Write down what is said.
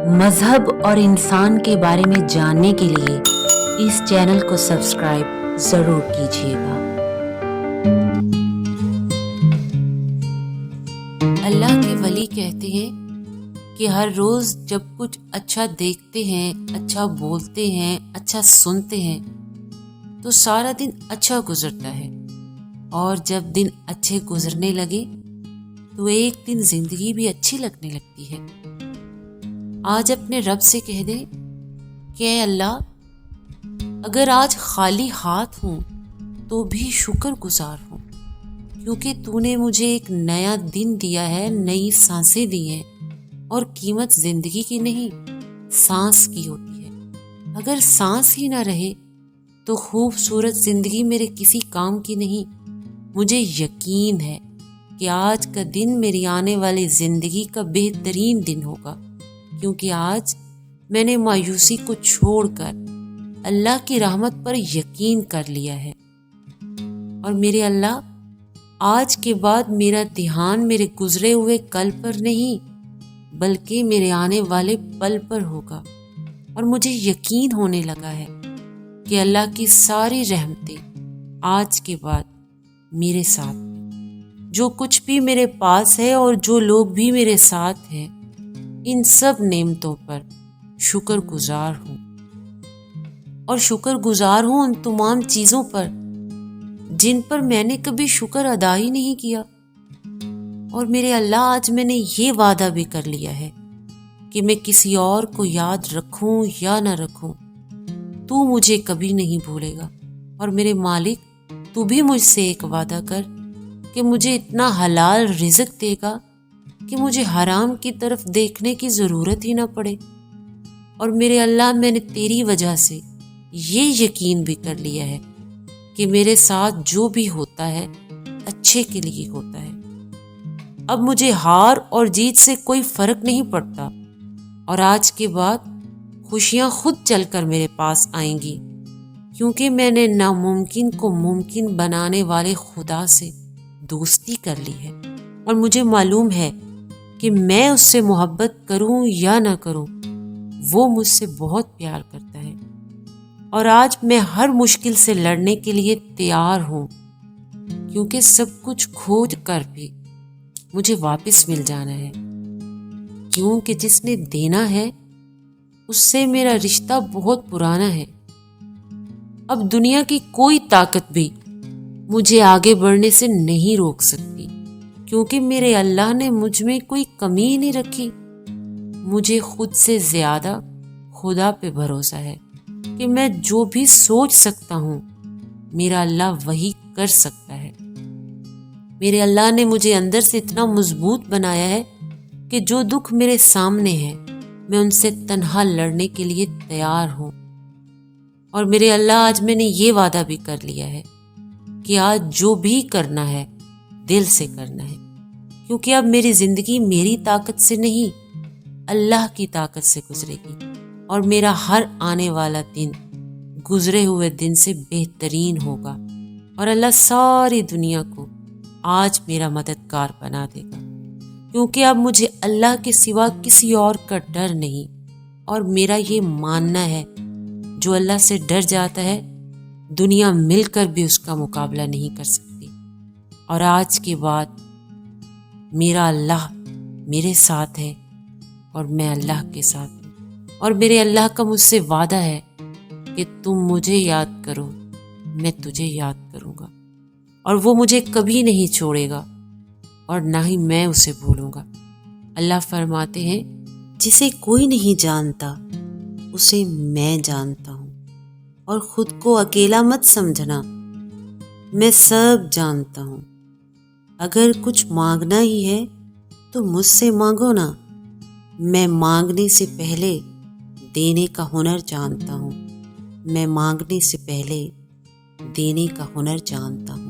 مذہب اور انسان کے بارے میں جاننے کے لیے اس چینل کو سبسکرائب ضرور کیجیے گا۔ اللہ کے ولی کہتے ہیں کہ ہر روز جب کچھ اچھا دیکھتے ہیں، اچھا بولتے ہیں، اچھا سنتے ہیں تو سارا دن اچھا گزرتا ہے، اور جب دن اچھے گزرنے لگے تو ایک دن زندگی بھی اچھی لگنے لگتی ہے۔ آج اپنے رب سے کہہ دیں کہ اے اللہ، اگر آج خالی ہاتھ ہوں تو بھی شکر گزار ہوں، کیونکہ تو نے مجھے ایک نیا دن دیا ہے، نئی سانسیں دی ہیں، اور قیمت زندگی کی نہیں سانس کی ہوتی ہے۔ اگر سانس ہی نہ رہے تو خوبصورت زندگی میرے کسی کام کی نہیں۔ مجھے یقین ہے کہ آج کا دن میری آنے والی زندگی کا بہترین دن ہوگا، کیونکہ آج میں نے مایوسی کو چھوڑ کر اللہ کی رحمت پر یقین کر لیا ہے۔ اور میرے اللہ، آج کے بعد میرا دھیان میرے گزرے ہوئے کل پر نہیں بلکہ میرے آنے والے پل پر ہوگا، اور مجھے یقین ہونے لگا ہے کہ اللہ کی ساری رحمتیں آج کے بعد میرے ساتھ ہیں۔ جو کچھ بھی میرے پاس ہے اور جو لوگ بھی میرے ساتھ ہیں، ان سب نعمتوں پر شکر گزار ہوں، اور شکر گزار ہوں ان تمام چیزوں پر جن پر میں نے کبھی شکر ادا ہی نہیں کیا۔ اور میرے اللہ، آج میں نے یہ وعدہ بھی کر لیا ہے کہ میں کسی اور کو یاد رکھوں یا نہ رکھوں، تو مجھے کبھی نہیں بھولے گا۔ اور میرے مالک، تو بھی مجھ سے ایک وعدہ کر کہ مجھے اتنا حلال رزق دے گا کہ مجھے حرام کی طرف دیکھنے کی ضرورت ہی نہ پڑے۔ اور میرے اللہ، میں نے تیری وجہ سے یہ یقین بھی کر لیا ہے کہ میرے ساتھ جو بھی ہوتا ہے اچھے کے لیے ہوتا ہے۔ اب مجھے ہار اور جیت سے کوئی فرق نہیں پڑتا، اور آج کے بعد خوشیاں خود چل کر میرے پاس آئیں گی، کیونکہ میں نے ناممکن کو ممکن بنانے والے خدا سے دوستی کر لی ہے، اور مجھے معلوم ہے کہ میں اس سے محبت کروں یا نہ کروں، وہ مجھ سے بہت پیار کرتا ہے۔ اور آج میں ہر مشکل سے لڑنے کے لیے تیار ہوں، کیونکہ سب کچھ کھوج کر بھی مجھے واپس مل جانا ہے، کیونکہ جس نے دینا ہے اس سے میرا رشتہ بہت پرانا ہے۔ اب دنیا کی کوئی طاقت بھی مجھے آگے بڑھنے سے نہیں روک سکتی، کیونکہ میرے اللہ نے مجھ میں کوئی کمی ہی نہیں رکھی۔ مجھے خود سے زیادہ خدا پہ بھروسہ ہے کہ میں جو بھی سوچ سکتا ہوں میرا اللہ وہی کر سکتا ہے۔ میرے اللہ نے مجھے اندر سے اتنا مضبوط بنایا ہے کہ جو دکھ میرے سامنے ہے میں ان سے تنہا لڑنے کے لیے تیار ہوں۔ اور میرے اللہ، آج میں نے یہ وعدہ بھی کر لیا ہے کہ آج جو بھی کرنا ہے دل سے کرنا ہے، کیونکہ اب میری زندگی میری طاقت سے نہیں اللہ کی طاقت سے گزرے گی، اور میرا ہر آنے والا دن گزرے ہوئے دن سے بہترین ہوگا، اور اللہ ساری دنیا کو آج میرا مددگار بنا دے گا، کیونکہ اب مجھے اللہ کے سوا کسی اور کا ڈر نہیں۔ اور میرا یہ ماننا ہے، جو اللہ سے ڈر جاتا ہے دنیا مل کر بھی اس کا مقابلہ نہیں کر سکتی۔ اور آج کے بعد میرا اللہ میرے ساتھ ہے اور میں اللہ کے ساتھ ہوں، اور میرے اللہ کا مجھ سے وعدہ ہے کہ تم مجھے یاد کرو، میں تجھے یاد کروں گا، اور وہ مجھے کبھی نہیں چھوڑے گا اور نہ ہی میں اسے بھولوں گا۔ اللہ فرماتے ہیں، جسے کوئی نہیں جانتا اسے میں جانتا ہوں، اور خود کو اکیلا مت سمجھنا، میں سب جانتا ہوں۔ اگر کچھ مانگنا ہی ہے تو مجھ سے مانگو نا، میں مانگنے سے پہلے دینے کا ہنر جانتا ہوں، میں مانگنے سے پہلے دینے کا ہنر جانتا ہوں۔